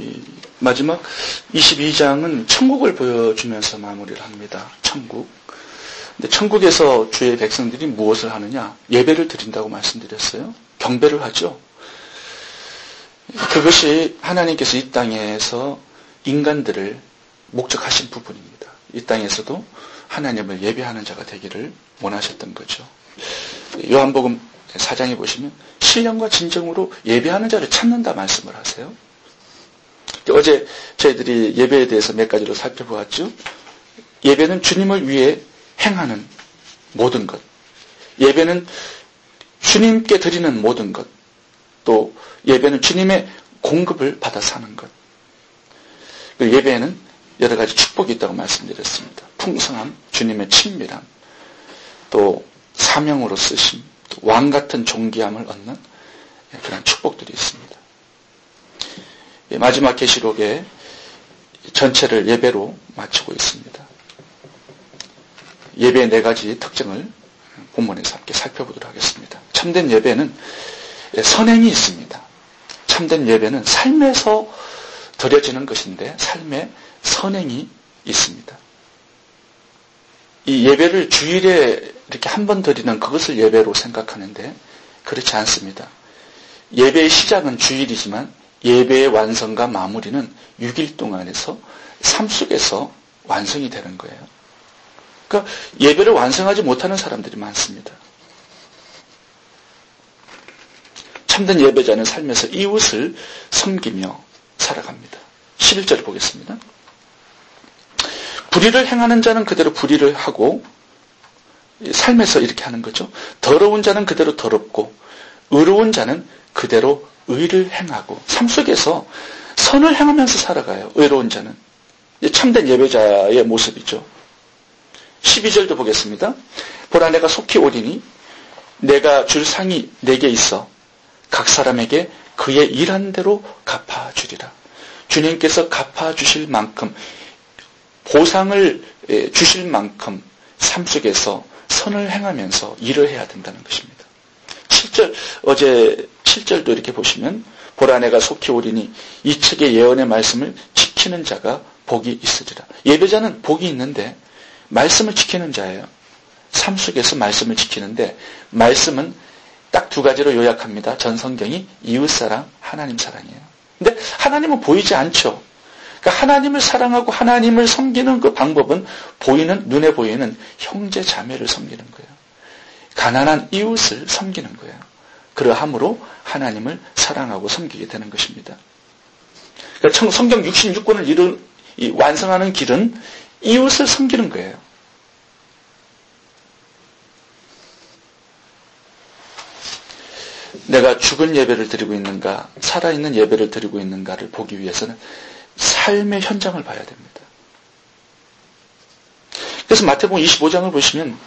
이 마지막 22장은 천국을 보여주면서 마무리를 합니다. 천국. 근데 천국에서 주의 백성들이 무엇을 하느냐? 예배를 드린다고 말씀드렸어요. 경배를 하죠. 그것이 하나님께서 이 땅에서 인간들을 목적하신 부분입니다. 이 땅에서도 하나님을 예배하는 자가 되기를 원하셨던 거죠. 요한복음 4장에 보시면 신령과 진정으로 예배하는 자를 찾는다 말씀을 하세요. 어제 저희들이 예배에 대해서 몇 가지로 살펴보았죠. 예배는 주님을 위해 행하는 모든 것. 예배는 주님께 드리는 모든 것. 또 예배는 주님의 공급을 받아 사는 것. 예배에는 여러 가지 축복이 있다고 말씀드렸습니다. 풍성함, 주님의 친밀함, 또 사명으로 쓰심, 또 왕 같은 존귀함을 얻는 그런 축복들이 있습니다. 마지막 계시록의 전체를 예배로 마치고 있습니다. 예배의 4가지 특징을 본문에서 함께 살펴보도록 하겠습니다. 참된 예배는 선행이 있습니다. 참된 예배는 삶에서 드려지는 것인데 삶에 선행이 있습니다. 이 예배를 주일에 이렇게 한 번 드리는 그것을 예배로 생각하는데 그렇지 않습니다. 예배의 시작은 주일이지만 예배의 완성과 마무리는 6일 동안에서 삶 속에서 완성이 되는 거예요. 그러니까 예배를 완성하지 못하는 사람들이 많습니다. 참된 예배자는 삶에서 이웃을 섬기며 살아갑니다. 11절을 보겠습니다. 불의를 행하는 자는 그대로 불의를 하고 삶에서 이렇게 하는 거죠. 더러운 자는 그대로 더럽고 의로운 자는 그대로 의를 행하고 삶 속에서 선을 행하면서 살아가요. 의로운 자는. 참된 예배자의 모습이죠. 12절도 보겠습니다. 보라 내가 속히 오리니 내가 줄 상이 내게 있어 각 사람에게 그의 일한 대로 갚아주리라. 주님께서 갚아주실 만큼 보상을 주실 만큼 삶 속에서 선을 행하면서 일을 해야 된다는 것입니다. 7절, 어제 7절도 이렇게 보시면 보라 내가 속히 오리니 이 책의 예언의 말씀을 지키는 자가 복이 있으리라. 예배자는 복이 있는데 말씀을 지키는 자예요. 삶 속에서 말씀을 지키는데 말씀은 딱 2가지로 요약합니다. 전 성경이 이웃사랑, 하나님 사랑이에요. 근데 하나님은 보이지 않죠. 그러니까 하나님을 사랑하고 하나님을 섬기는 그 방법은 눈에 보이는 형제 자매를 섬기는 거예요. 가난한 이웃을 섬기는 거예요. 그러함으로 하나님을 사랑하고 섬기게 되는 것입니다. 그러니까 성경 66권을 완성하는 길은 이웃을 섬기는 거예요. 내가 죽은 예배를 드리고 있는가, 살아있는 예배를 드리고 있는가를 보기 위해서는 삶의 현장을 봐야 됩니다. 그래서 마태복음 25장을 보시면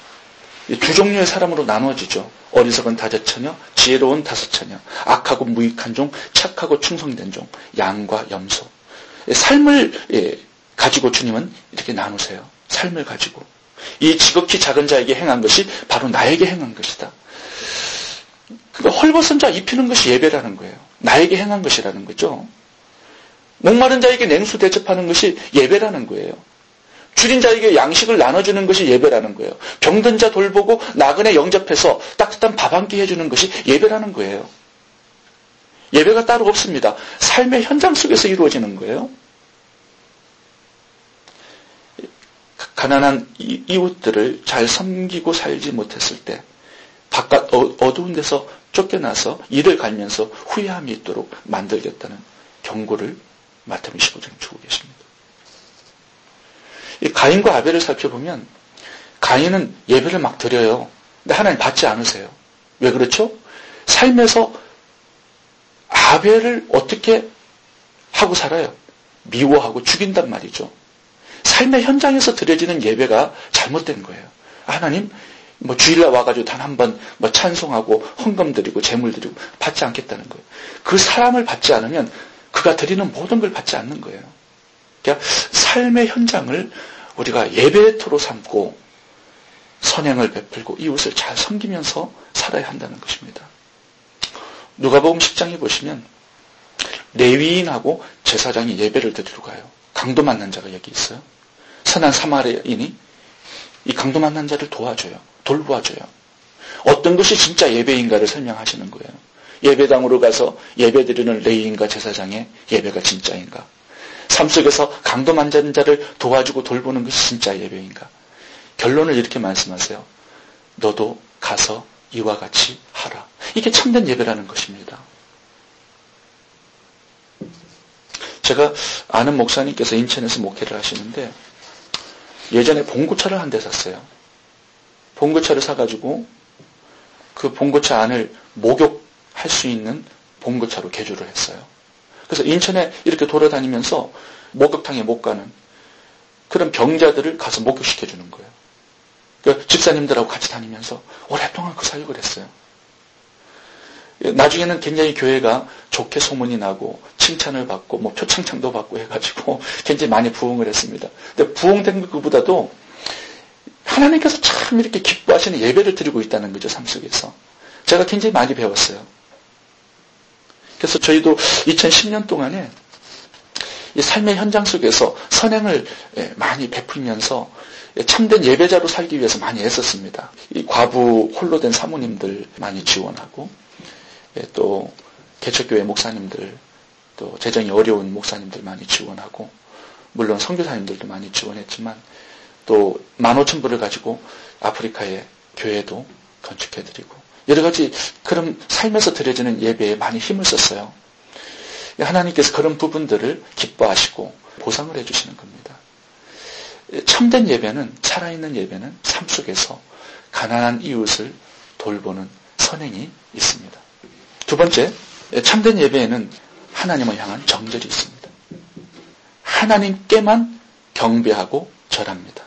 2 종류의 사람으로 나누어지죠. 어리석은 5처녀, 지혜로운 5처녀, 악하고 무익한 종, 착하고 충성된 종, 양과 염소. 삶을 가지고 주님은 이렇게 나누세요. 삶을 가지고. 이 지극히 작은 자에게 행한 것이 바로 나에게 행한 것이다. 그러니까 헐벗은 자 입히는 것이 예배라는 거예요. 나에게 행한 것이라는 거죠. 목마른 자에게 냉수 대접하는 것이 예배라는 거예요. 줄인 자에게 양식을 나눠주는 것이 예배라는 거예요. 병든 자 돌보고 나그네 영접해서 따뜻한 밥 한 끼 해주는 것이 예배라는 거예요. 예배가 따로 없습니다. 삶의 현장 속에서 이루어지는 거예요. 가난한 이웃들을 잘 섬기고 살지 못했을 때 바깥 어두운 데서 쫓겨나서 이를 갈면서 후회함이 있도록 만들겠다는 경고를 마태복음 15장에 주고 계십니다. 이 가인과 아벨을 살펴보면 가인은 예배를 막 드려요. 근데 하나님 받지 않으세요. 왜 그렇죠? 삶에서 아벨을 어떻게 하고 살아요? 미워하고 죽인단 말이죠. 삶의 현장에서 드려지는 예배가 잘못된 거예요. 하나님 주일날 와가지고 단 한 번 찬송하고 헌금 드리고 재물 드리고 받지 않겠다는 거예요. 그 사람을 받지 않으면 그가 드리는 모든 걸 받지 않는 거예요. 그러니까 삶의 현장을 우리가 예배의 터로 삼고 선행을 베풀고 이웃을 잘 섬기면서 살아야 한다는 것입니다. 누가복음 10장에 보시면 레위인하고 제사장이 예배를 드리러 가요. 강도 만난 자가 여기 있어요. 선한 사마리아인이 이 강도 만난 자를 도와줘요. 돌보아줘요. 어떤 것이 진짜 예배인가를 설명하시는 거예요. 예배당으로 가서 예배드리는 레위인과 제사장의 예배가 진짜인가? 삶 속에서 강도 만난 자를 도와주고 돌보는 것이 진짜 예배인가? 결론을 이렇게 말씀하세요. 너도 가서 이와 같이 하라. 이게 참된 예배라는 것입니다. 제가 아는 목사님께서 인천에서 목회를 하시는데 예전에 봉고차를 한 대 샀어요. 봉고차를 사가지고 그 봉고차 안을 목욕할 수 있는 봉고차로 개조를 했어요. 그래서 인천에 이렇게 돌아다니면서 목욕탕에 못 가는 그런 병자들을 가서 목욕시켜주는 거예요. 그 집사님들하고 같이 다니면서 오랫동안 그 사역을 했어요. 나중에는 굉장히 교회가 좋게 소문이 나고 칭찬을 받고 뭐 표창장도 받고 해가지고 굉장히 많이 부흥을 했습니다. 근데 부흥된 것보다도 하나님께서 참 이렇게 기뻐하시는 예배를 드리고 있다는 거죠. 삶 속에서. 제가 굉장히 많이 배웠어요. 그래서 저희도 2010년 동안에 이 삶의 현장 속에서 선행을 많이 베풀면서 참된 예배자로 살기 위해서 많이 애썼습니다. 이 과부 홀로 된 사모님들 많이 지원하고 또 개척교회 목사님들 또 재정이 어려운 목사님들 많이 지원하고 물론 선교사님들도 많이 지원했지만 또 15,000불을 가지고 아프리카의 교회도 건축해드리고 여러 가지 그런 삶에서 드려지는 예배에 많이 힘을 썼어요. 하나님께서 그런 부분들을 기뻐하시고 보상을 해주시는 겁니다. 참된 예배는 살아있는 예배는 삶 속에서 가난한 이웃을 돌보는 선행이 있습니다. 두 번째, 참된 예배에는 하나님을 향한 정절이 있습니다. 하나님께만 경배하고 절합니다.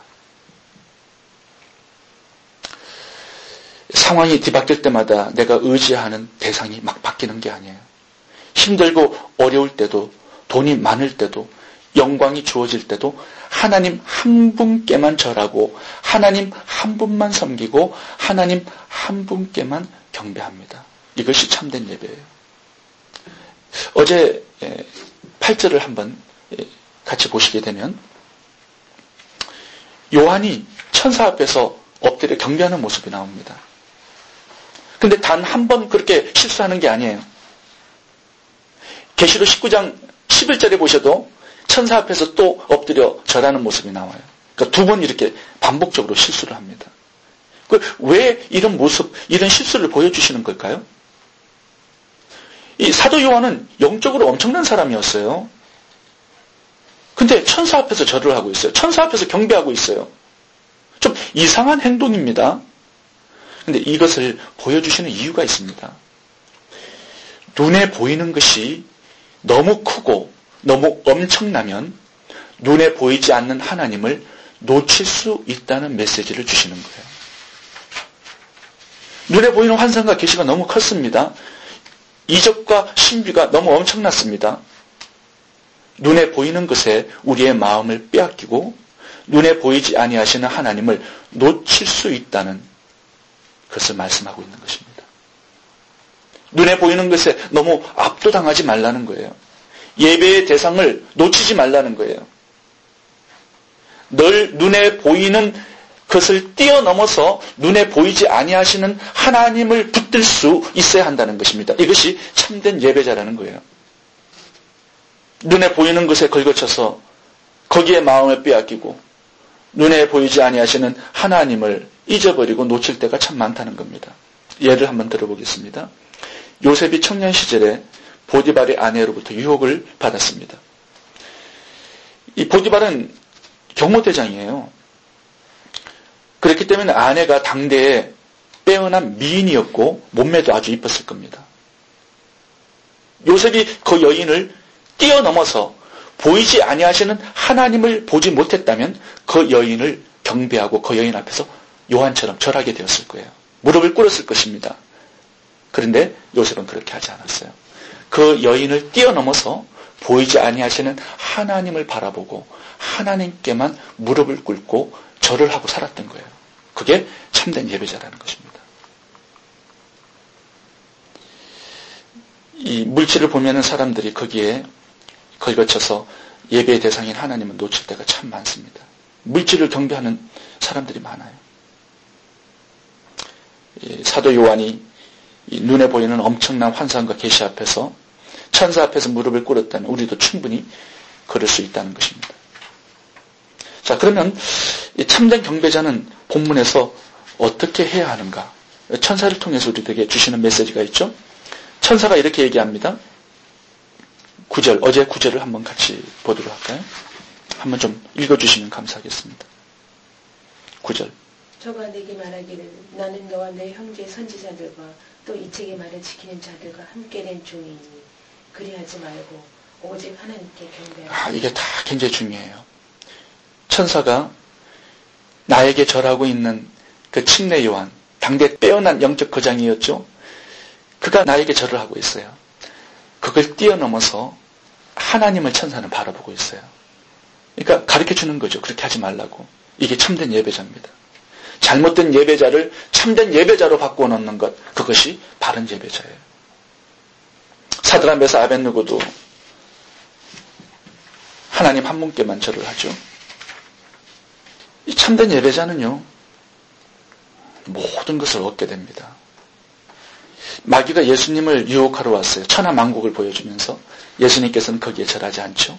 상황이 뒤바뀔 때마다 내가 의지하는 대상이 막 바뀌는 게 아니에요. 힘들고 어려울 때도 돈이 많을 때도 영광이 주어질 때도 하나님 한 분께만 절하고 하나님 한 분만 섬기고 하나님 한 분께만 경배합니다. 이것이 참된 예배예요. 어제 8절을 한번 같이 보시게 되면 요한이 천사 앞에서 엎드려 경배하는 모습이 나옵니다. 근데 단 한 번 그렇게 실수하는 게 아니에요. 계시록 19장 11절에 보셔도 천사 앞에서 또 엎드려 절하는 모습이 나와요. 그러니까 두 번 이렇게 반복적으로 실수를 합니다. 왜 이런 모습, 이런 실수를 보여주시는 걸까요? 이 사도 요한은 영적으로 엄청난 사람이었어요. 근데 천사 앞에서 절을 하고 있어요. 천사 앞에서 경배하고 있어요. 좀 이상한 행동입니다. 근데 이것을 보여주시는 이유가 있습니다. 눈에 보이는 것이 너무 크고 너무 엄청나면 눈에 보이지 않는 하나님을 놓칠 수 있다는 메시지를 주시는 거예요. 눈에 보이는 환상과 계시가 너무 컸습니다. 이적과 신비가 너무 엄청났습니다. 눈에 보이는 것에 우리의 마음을 빼앗기고 눈에 보이지 아니하시는 하나님을 놓칠 수 있다는 것을 말씀하고 있는 것입니다. 눈에 보이는 것에 너무 압도당하지 말라는 거예요. 예배의 대상을 놓치지 말라는 거예요. 늘 눈에 보이는 것을 뛰어넘어서 눈에 보이지 아니하시는 하나님을 붙들 수 있어야 한다는 것입니다. 이것이 참된 예배자라는 거예요. 눈에 보이는 것에 걸거쳐서 거기에 마음을 빼앗기고 눈에 보이지 아니하시는 하나님을 잊어버리고 놓칠 때가 참 많다는 겁니다. 예를 한번 들어보겠습니다. 요셉이 청년 시절에 보디발의 아내로부터 유혹을 받았습니다. 이 보디발은 경호대장이에요. 그렇기 때문에 아내가 당대에 빼어난 미인이었고 몸매도 아주 이뻤을 겁니다. 요셉이 그 여인을 뛰어넘어서 보이지 아니하시는 하나님을 보지 못했다면 그 여인을 경배하고 그 여인 앞에서 요한처럼 절하게 되었을 거예요. 무릎을 꿇었을 것입니다. 그런데 요셉은 그렇게 하지 않았어요. 그 여인을 뛰어넘어서 보이지 아니하시는 하나님을 바라보고 하나님께만 무릎을 꿇고 절을 하고 살았던 거예요. 그게 참된 예배자라는 것입니다. 이 물질을 보면은 사람들이 거기에 걸거쳐서 예배의 대상인 하나님은 놓칠 때가 참 많습니다. 물질을 경배하는 사람들이 많아요. 사도 요한이 눈에 보이는 엄청난 환상과 계시 앞에서 천사 앞에서 무릎을 꿇었다면 우리도 충분히 그럴 수 있다는 것입니다. 자, 그러면 이 참된 경배자는 본문에서 어떻게 해야 하는가? 천사를 통해서 우리에게 주시는 메시지가 있죠. 천사가 이렇게 얘기합니다. 9절, 어제 9절을 한번 같이 보도록 할까요? 한번 좀 읽어주시면 감사하겠습니다. 9절. 저가 내게 말하기를 나는 너와 내 형제 선지자들과 또 이 책의 말을 지키는 자들과 함께 된 종이니 그리하지 말고 오직 하나님께 경배하라. 이게 다 굉장히 중요해요. 천사가 나에게 절하고 있는 그 침례 요한, 당대 빼어난 영적 거장이었죠. 그가 나에게 절을 하고 있어요. 그걸 뛰어넘어서 하나님을 천사는 바라보고 있어요. 그러니까 가르쳐주는 거죠. 그렇게 하지 말라고. 이게 참된 예배자입니다. 잘못된 예배자를 참된 예배자로 바꾸어 놓는 것, 그것이 바른 예배자예요. 사드라 메사 아벳느고도 하나님 한 분께만 절을 하죠. 이 참된 예배자는요, 모든 것을 얻게 됩니다. 마귀가 예수님을 유혹하러 왔어요. 천하만국을 보여주면서 예수님께서는 거기에 절하지 않죠.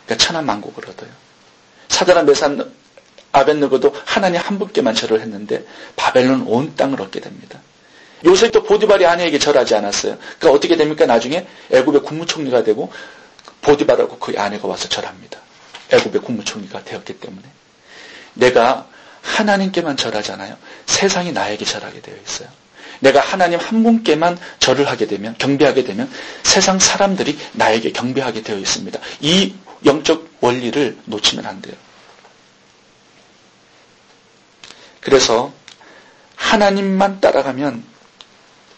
그러니까 천하만국을 얻어요. 사드라 메사 아벳느고도 하나님 한 분께만 절을 했는데 바벨론 온 땅을 얻게 됩니다. 요셉도 보디발의 아내에게 절하지 않았어요. 그러니까 어떻게 됩니까? 나중에 애굽의 국무총리가 되고 보디발하고 그의 아내가 와서 절합니다. 애굽의 국무총리가 되었기 때문에. 내가 하나님께만 절하잖아요. 세상이 나에게 절하게 되어 있어요. 내가 하나님 한 분께만 절을 하게 되면, 경배하게 되면 세상 사람들이 나에게 경배하게 되어 있습니다. 이 영적 원리를 놓치면 안 돼요. 그래서 하나님만 따라가면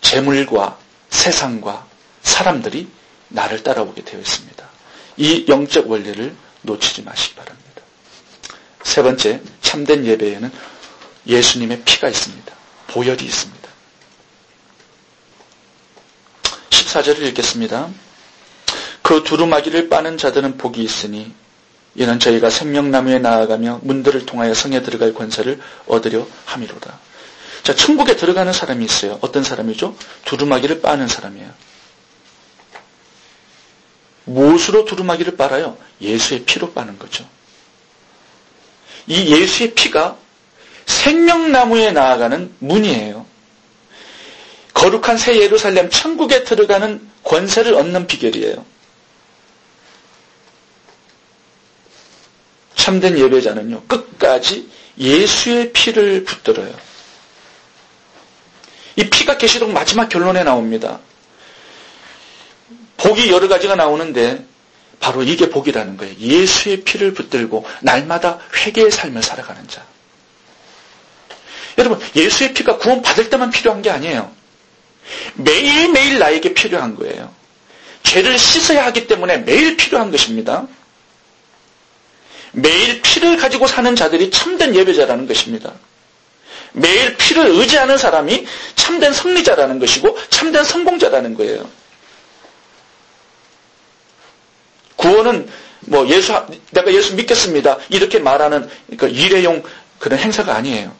재물과 세상과 사람들이 나를 따라오게 되어 있습니다. 이 영적 원리를 놓치지 마시기 바랍니다. 세 번째, 참된 예배에는 예수님의 피가 있습니다. 보혈이 있습니다. 14절을 읽겠습니다. 그 두루마기를 빠는 자들은 복이 있으니 이는 저희가 생명나무에 나아가며 문들을 통하여 성에 들어갈 권세를 얻으려 함이로다. 자, 천국에 들어가는 사람이 있어요. 어떤 사람이죠? 두루마기를 빠는 사람이에요. 무엇으로 두루마기를 빨아요? 예수의 피로 빠는 거죠. 이 예수의 피가 생명나무에 나아가는 문이에요. 거룩한 새 예루살렘 천국에 들어가는 권세를 얻는 비결이에요. 참된 예배자는요, 끝까지 예수의 피를 붙들어요. 이 피가 계시록 마지막 결론에 나옵니다. 복이 여러 가지가 나오는데 바로 이게 복이라는 거예요. 예수의 피를 붙들고 날마다 회개의 삶을 살아가는 자. 여러분, 예수의 피가 구원받을 때만 필요한 게 아니에요. 매일매일 나에게 필요한 거예요. 죄를 씻어야 하기 때문에 매일 필요한 것입니다. 매일 피를 가지고 사는 자들이 참된 예배자라는 것입니다. 매일 피를 의지하는 사람이 참된 승리자라는 것이고 참된 성공자라는 거예요. 구원은 내가 예수 믿겠습니다. 이렇게 말하는 그 일회용 그런 행사가 아니에요.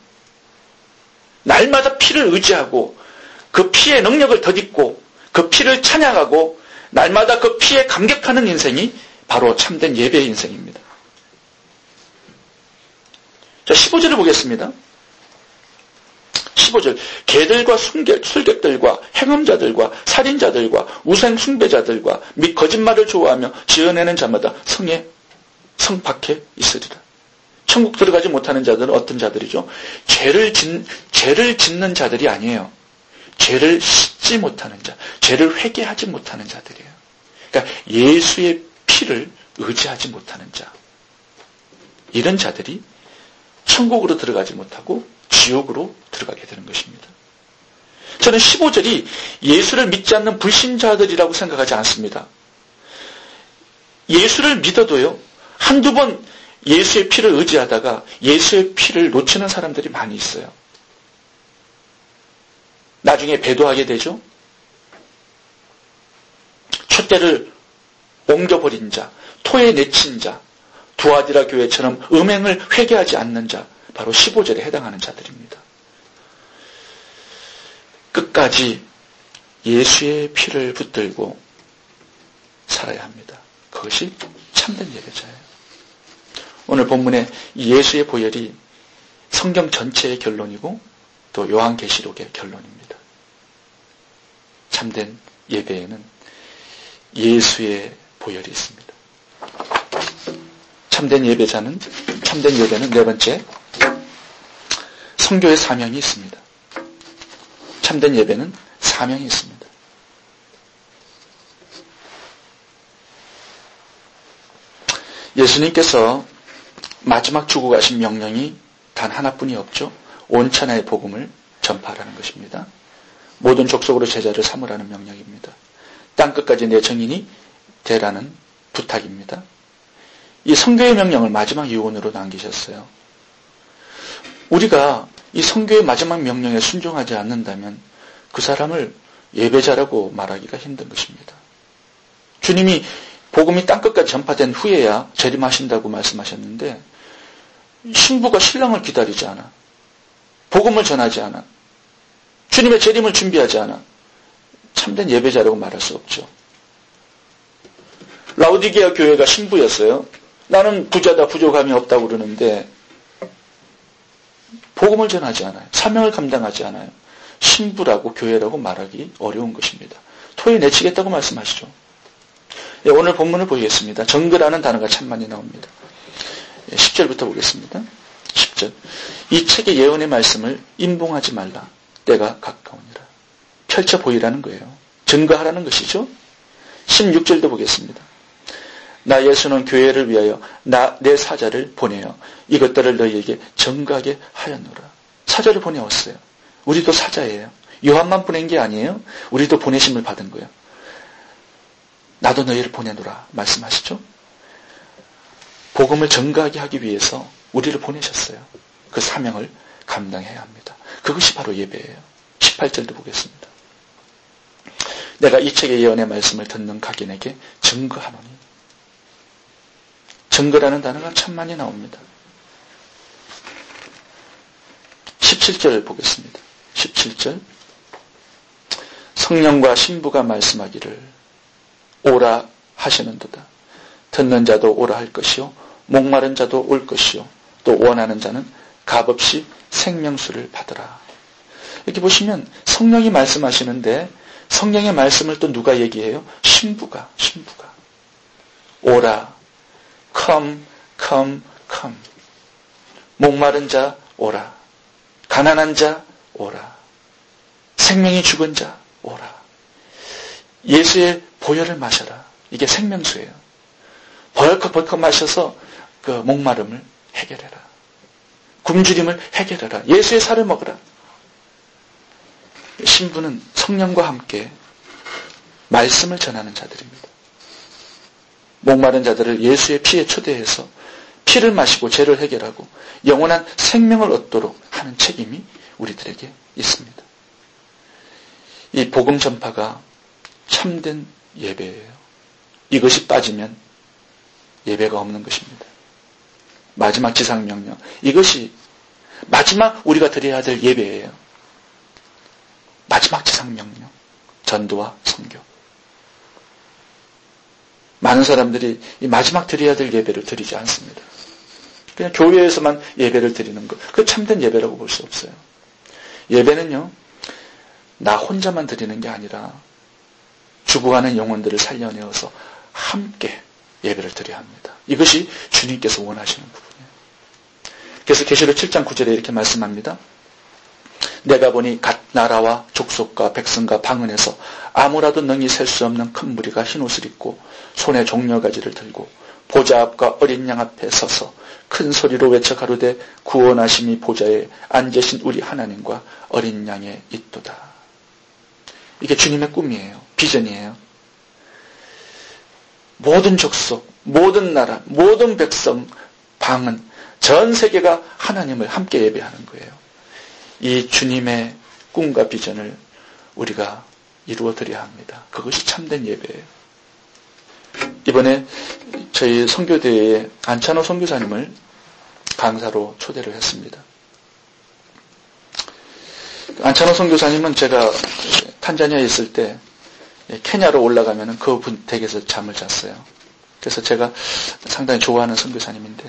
날마다 피를 의지하고 그 피의 능력을 덧입고 그 피를 찬양하고 날마다 그 피에 감격하는 인생이 바로 참된 예배의 인생입니다. 자, 15절을 보겠습니다. 15절. 개들과 술객들과 행음자들과 살인자들과 우상 숭배자들과 및 거짓말을 좋아하며 지어내는 자마다 성 밖에 있으리라. 천국 들어가지 못하는 자들은 어떤 자들이죠? 죄를 짓는 자들이 아니에요. 죄를 씻지 못하는 자, 죄를 회개하지 못하는 자들이에요. 그러니까 예수의 피를 의지하지 못하는 자. 이런 자들이 천국으로 들어가지 못하고 지옥으로 들어가게 되는 것입니다. 저는 15절이 예수를 믿지 않는 불신자들이라고 생각하지 않습니다. 예수를 믿어도요, 한두 번 예수의 피를 의지하다가 예수의 피를 놓치는 사람들이 많이 있어요. 나중에 배도하게 되죠. 촛대를 옮겨버린 자, 토에 내친 자, 두아디라 교회처럼 음행을 회개하지 않는 자, 바로 15절에 해당하는 자들입니다. 끝까지 예수의 피를 붙들고 살아야 합니다. 그것이 참된 예배자예요. 오늘 본문의 예수의 보혈이 성경 전체의 결론이고 또 요한계시록의 결론입니다. 참된 예배에는 예수의 보혈이 있습니다. 참된 예배는 네 번째, 선교의 사명이 있습니다. 참된 예배는 사명이 있습니다. 예수님께서 마지막 주고 가신 명령이 단 하나뿐이 없죠. 온 천하의 복음을 전파하라는 것입니다. 모든 족속으로 제자를 삼으라는 명령입니다. 땅끝까지 내 증인이 되라는 부탁입니다. 이 선교의 명령을 마지막 유언으로 남기셨어요. 우리가 이 선교의 마지막 명령에 순종하지 않는다면 그 사람을 예배자라고 말하기가 힘든 것입니다. 주님이 복음이 땅끝까지 전파된 후에야 재림하신다고 말씀하셨는데 신부가 신랑을 기다리지 않아. 복음을 전하지 않아. 주님의 재림을 준비하지 않아. 참된 예배자라고 말할 수 없죠. 라오디게아 교회가 신부였어요. 나는 부자다, 부족함이 없다고 그러는데 복음을 전하지 않아요. 사명을 감당하지 않아요. 신부라고 교회라고 말하기 어려운 것입니다. 토에 내치겠다고 말씀하시죠. 예, 오늘 본문을 보겠습니다. 정거라는 단어가 참 많이 나옵니다. 10절부터 보겠습니다. 10절. 이 책의 예언의 말씀을 임봉하지 말라. 때가 가까우니라. 펼쳐 보이라는 거예요. 증거하라는 것이죠. 16절도 보겠습니다. 나 예수는 교회를 위하여 내 사자를 보내어 이것들을 너희에게 증거하게 하였노라. 사자를 보내었어요. 우리도 사자예요. 요한만 보낸 게 아니에요. 우리도 보내심을 받은 거예요. 나도 너희를 보내노라 말씀하시죠. 복음을 증거하게 하기 위해서 우리를 보내셨어요. 그 사명을 감당해야 합니다. 그것이 바로 예배예요. 18절도 보겠습니다. 내가 이 책의 예언의 말씀을 듣는 각인에게 증거하노니. 증거라는 단어가 참 많이 나옵니다. 17절 보겠습니다. 17절. 성령과 신부가 말씀하기를 오라 하시는도다. 듣는 자도 오라 할 것이요 목마른 자도 올 것이요 또 원하는 자는 값없이 생명수를 받으라. 이렇게 보시면 성령이 말씀하시는데 성령의 말씀을 또 누가 얘기해요? 신부가 오라. come. 목마른 자 오라. 가난한 자 오라. 생명이 죽은 자 오라. 예수의 보혈을 마셔라. 이게 생명수예요. 벌컥벌컥 마셔서 그 목마름을 해결해라. 굶주림을 해결해라. 예수의 살을 먹으라. 신부는 성령과 함께 말씀을 전하는 자들입니다. 목마른 자들을 예수의 피에 초대해서 피를 마시고 죄를 해결하고 영원한 생명을 얻도록 하는 책임이 우리들에게 있습니다. 이 복음 전파가 참된 예배예요. 이것이 빠지면 예배가 없는 것입니다. 마지막 지상명령. 이것이 마지막 우리가 드려야 될 예배예요. 마지막 지상명령. 전도와 선교. 많은 사람들이 이 마지막 드려야 될 예배를 드리지 않습니다. 그냥 교회에서만 예배를 드리는 것. 그 참된 예배라고 볼 수 없어요. 예배는요, 나 혼자만 드리는 게 아니라 죽어가는 영혼들을 살려내어서 함께 예배를 드려야 합니다. 이것이 주님께서 원하시는 부분이에요. 그래서 계시록 7장 9절에 이렇게 말씀합니다. 내가 보니 각 나라와 족속과 백성과 방언에서 아무라도 능히 셀 수 없는 큰 무리가 흰옷을 입고 손에 종려가지를 들고 보좌 앞과 어린 양 앞에 서서 큰 소리로 외쳐 가로되 구원하심이 보좌에 앉으신 우리 하나님과 어린 양에 있도다. 이게 주님의 꿈이에요. 비전이에요. 모든 족속, 모든 나라, 모든 백성, 방언, 전 세계가 하나님을 함께 예배하는 거예요. 이 주님의 꿈과 비전을 우리가 이루어드려야 합니다. 그것이 참된 예배예요. 이번에 저희 선교대회에 안찬호 선교사님을 강사로 초대를 했습니다. 안찬호 선교사님은 제가 탄자니아에 있을 때 케냐로 올라가면 그분 댁에서 잠을 잤어요. 그래서 제가 상당히 좋아하는 선교사님인데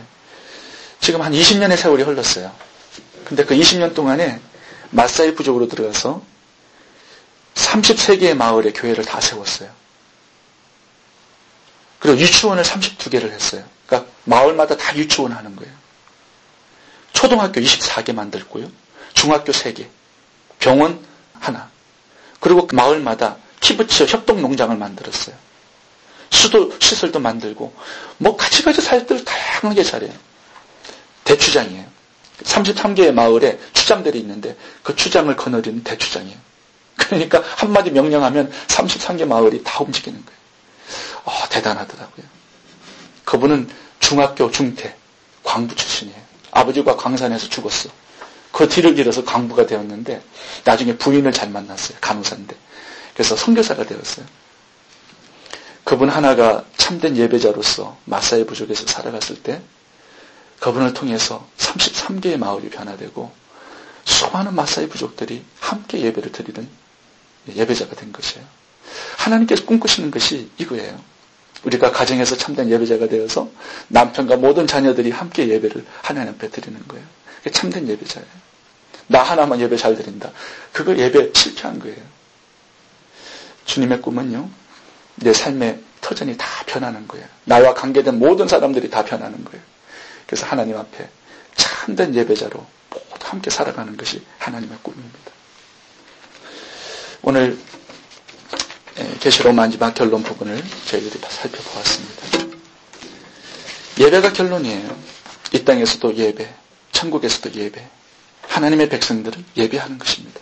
지금 한 20년의 세월이 흘렀어요. 근데 그 20년 동안에 마사이 부족으로 들어가서 33개의 마을에 교회를 다 세웠어요. 그리고 유치원을 32개를 했어요. 그러니까 마을마다 다 유치원 하는 거예요. 초등학교 24개 만들고요. 중학교 3개, 병원 하나. 그리고 마을마다 키부츠 협동농장을 만들었어요. 수도 시설도 만들고 뭐 가지가지 사역들을 다양하게 잘해요. 대추장이에요. 33개의 마을에 추장들이 있는데 그 추장을 거느리는 대추장이에요. 그러니까 한마디 명령하면 33개 마을이 다 움직이는 거예요. 대단하더라고요. 그분은 중학교 중퇴 광부 출신이에요. 아버지가 광산에서 죽었어. 그 뒤를 길어서 광부가 되었는데 나중에 부인을 잘 만났어요. 간호사인데. 그래서 선교사가 되었어요. 그분 하나가 참된 예배자로서 마사이 부족에서 살아갔을 때 그분을 통해서 33개의 마을이 변화되고 수많은 마사이 부족들이 함께 예배를 드리는 예배자가 된 것이에요. 하나님께서 꿈꾸시는 것이 이거예요. 우리가 가정에서 참된 예배자가 되어서 남편과 모든 자녀들이 함께 예배를 하나님 앞에 드리는 거예요. 그게 참된 예배자예요. 나 하나만 예배 잘 드린다. 그거 예배 실패한 거예요. 주님의 꿈은요, 내 삶의 터전이 다 변하는 거예요. 나와 관계된 모든 사람들이 다 변하는 거예요. 그래서 하나님 앞에 참된 예배자로 모두 함께 살아가는 것이 하나님의 꿈입니다. 오늘 계시록 마지막 결론 부분을 저희들이 다 살펴보았습니다. 예배가 결론이에요. 이 땅에서도 예배, 천국에서도 예배, 하나님의 백성들은 예배하는 것입니다.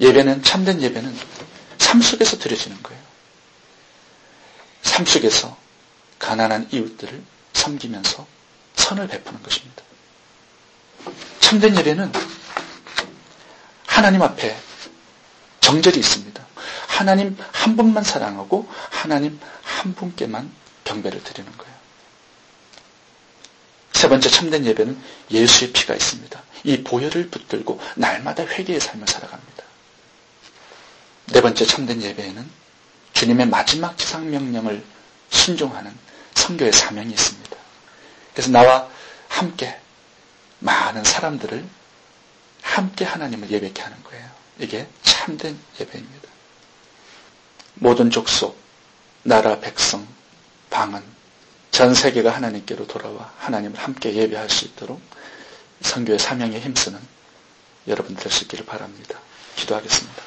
예배는, 참된 예배는 삶 속에서 드려지는 거예요. 삶 속에서 가난한 이웃들을 섬기면서 선을 베푸는 것입니다. 참된 예배는 하나님 앞에 정절이 있습니다. 하나님 한 분만 사랑하고 하나님 한 분께만 경배를 드리는 거예요. 세 번째 참된 예배는 예수의 피가 있습니다. 이 보혈을 붙들고 날마다 회개의 삶을 살아갑니다. 네 번째 참된 예배에는 주님의 마지막 지상명령을 순종하는 선교의 사명이 있습니다. 그래서 나와 함께 많은 사람들을 함께 하나님을 예배케 하는 거예요. 이게 참된 예배입니다. 모든 족속, 나라, 백성, 방언, 전 세계가 하나님께로 돌아와 하나님을 함께 예배할 수 있도록 선교의 사명에 힘쓰는 여러분 될 수 있기를 바랍니다. 기도하겠습니다.